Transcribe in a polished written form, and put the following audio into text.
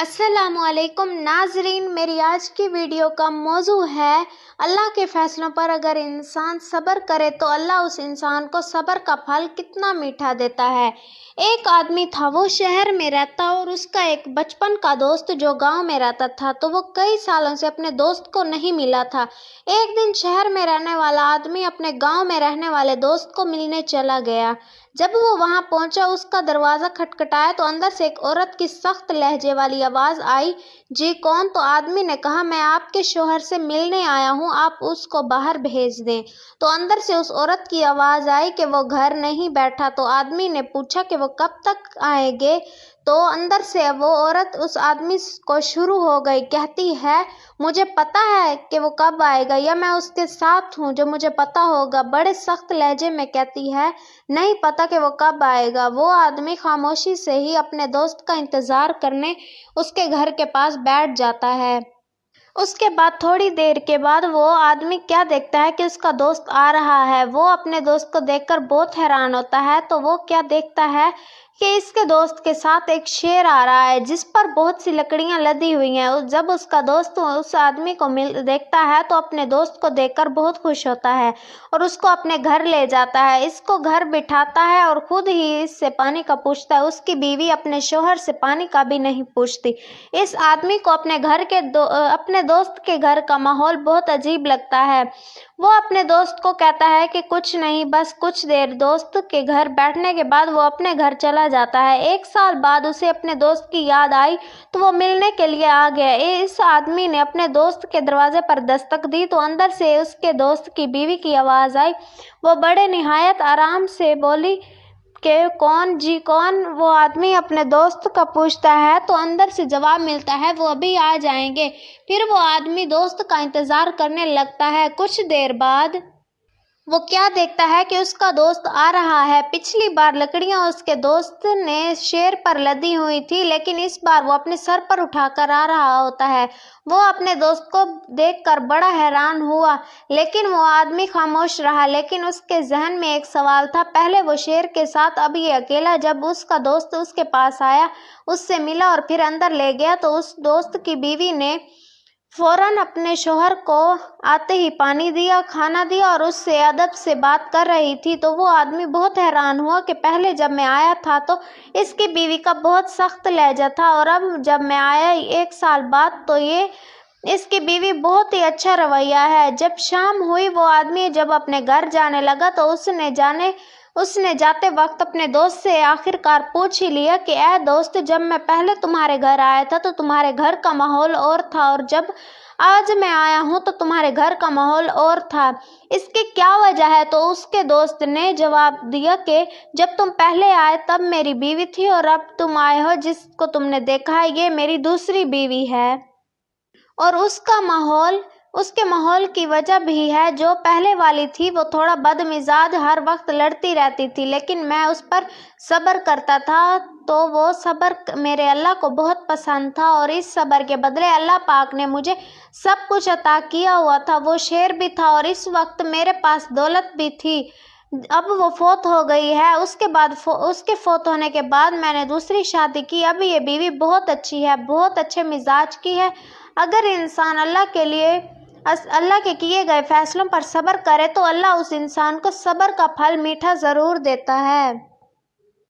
السلام علیکم ناظرین، میری آج کی ویڈیو کا موضوع ہے اللہ کے فیصلوں پر اگر انسان صبر کرے تو اللہ اس انسان کو صبر کا پھل کتنا میٹھا دیتا ہے۔ ایک آدمی تھا، وہ شہر میں رہتا اور اس کا ایک بچپن کا دوست جو گاؤں میں رہتا تھا، تو وہ کئی سالوں سے اپنے دوست کو نہیں ملا تھا۔ ایک دن شہر میں رہنے والا آدمی اپنے گاؤں میں رہنے والے دوست کو ملنے چلا گیا۔ جب وہ وہاں پہنچا، اس کا دروازہ کھٹکھٹایا تو اندر سے ایک عورت کی سخت لہجے والی آواز آئی، "جی کون؟" تو آدمی نے کہا، "میں آپ کے شوہر سے ملنے آیا ہوں، آپ اس کو باہر بھیج دیں۔" تو اندر سے اس عورت کی آواز آئی کہ وہ گھر نہیں بیٹھا۔ تو آدمی نے پوچھا کہ وہ کب تک آئیں گے؟ تو اندر سے وہ عورت اس آدمی کو شروع ہو گئی، کہتی ہے، "مجھے پتہ ہے کہ وہ کب آئے گا، یا میں اس کے ساتھ ہوں جو مجھے پتہ ہوگا۔" بڑے سخت لہجے میں کہتی ہے، "نہیں پتہ کہ وہ کب آئے گا۔" وہ آدمی خاموشی سے ہی اپنے دوست کا انتظار کرنے اس کے گھر کے پاس بیٹھ جاتا ہے۔ اس کے بعد تھوڑی دیر کے بعد وہ آدمی کیا دیکھتا ہے کہ اس کا دوست آ رہا ہے۔ وہ اپنے دوست کو دیکھ کر بہت حیران ہوتا ہے، تو وہ کیا دیکھتا ہے کہ اس کے دوست کے ساتھ ایک شیر آ رہا ہے جس پر بہت سی لکڑیاں لدی ہوئی ہیں۔ جب اس کا دوست اس آدمی کو دیکھتا ہے تو اپنے دوست کو دیکھ کر بہت خوش ہوتا ہے اور اس کو اپنے گھر لے جاتا ہے، اس کو گھر بٹھاتا ہے اور خود ہی اس سے پانی کا پوچھتا ہے۔ اس کی بیوی اپنے شوہر سے پانی کا بھی نہیں پوچھتی۔ اس آدمی کو اپنے دوست کے گھر کا ماحول بہت عجیب لگتا ہے۔ وہ اپنے دوست کو کہتا ہے کہ کچھ نہیں، بس کچھ دیر۔ دوست کے گھر بیٹھنے کے بعد وہ اپنے گھر چلا جاتا ہے۔ ایک سال بعد اسے اپنے دوست کی یاد آئی تو وہ ملنے کے لیے آ گیا۔ اس آدمی نے اپنے دوست کے دروازے پر دستک دی تو اندر سے اس کے دوست کی بیوی کی آواز آئی۔ وہ بڑے نہایت آرام سے بولی کہ کون؟ جی کون؟ وہ آدمی اپنے دوست کا پوچھتا ہے تو اندر سے جواب ملتا ہے، "وہ ابھی آ جائیں گے۔" پھر وہ آدمی دوست کا انتظار کرنے لگتا ہے۔ کچھ دیر بعد وہ کیا دیکھتا ہے کہ اس کا دوست آ رہا ہے۔ پچھلی بار لکڑیاں اس کے دوست نے شیر پر لدی ہوئی تھی، لیکن اس بار وہ اپنے سر پر اٹھا کر آ رہا ہوتا ہے۔ وہ اپنے دوست کو دیکھ کر بڑا حیران ہوا، لیکن وہ آدمی خاموش رہا۔ لیکن اس کے ذہن میں ایک سوال تھا، پہلے وہ شیر کے ساتھ، اب یہ اکیلا۔ جب اس کا دوست اس کے پاس آیا، اس سے ملا اور پھر اندر لے گیا تو اس دوست کی بیوی نے فوراً اپنے شوہر کو آتے ہی پانی دیا، کھانا دیا اور اس سے ادب سے بات کر رہی تھی۔ تو وہ آدمی بہت حیران ہوا کہ پہلے جب میں آیا تھا تو اس کی بیوی کا بہت سخت لہجہ تھا، اور اب جب میں آیا ایک سال بعد تو اس کی بیوی بہت ہی اچھا رویہ ہے۔ جب شام ہوئی، وہ آدمی جب اپنے گھر جانے لگا تو اس نے جاتے وقت اپنے دوست سے آخرکار پوچھ ہی لیا کہ اے دوست، جب میں پہلے تمہارے گھر آیا تھا تو تمہارے گھر کا ماحول اور تھا، اور جب آج میں آیا ہوں تو تمہارے گھر کا ماحول اور تھا، اس کی کیا وجہ ہے؟ تو اس کے دوست نے جواب دیا کہ جب تم پہلے آئے تب میری بیوی تھی، اور اب تم آئے ہو جس کو تم نے دیکھا ہے، یہ میری دوسری بیوی ہے، اور اس کے ماحول کی وجہ بھی ہے۔ جو پہلے والی تھی وہ تھوڑا بدمزاج، ہر وقت لڑتی رہتی تھی، لیکن میں اس پر صبر کرتا تھا، تو وہ صبر میرے اللہ کو بہت پسند تھا، اور اس صبر کے بدلے اللہ پاک نے مجھے سب کچھ عطا کیا ہوا تھا۔ وہ شیر بھی تھا اور اس وقت میرے پاس دولت بھی تھی۔ اب وہ فوت ہو گئی ہے۔ اس کے فوت ہونے کے بعد میں نے دوسری شادی کی۔ اب یہ بیوی بہت اچھی ہے، بہت اچھے مزاج کی ہے۔ اگر انسان اللہ کے کیے گئے فیصلوں پر صبر کرے تو اللہ اس انسان کو صبر کا پھل میٹھا ضرور دیتا ہے۔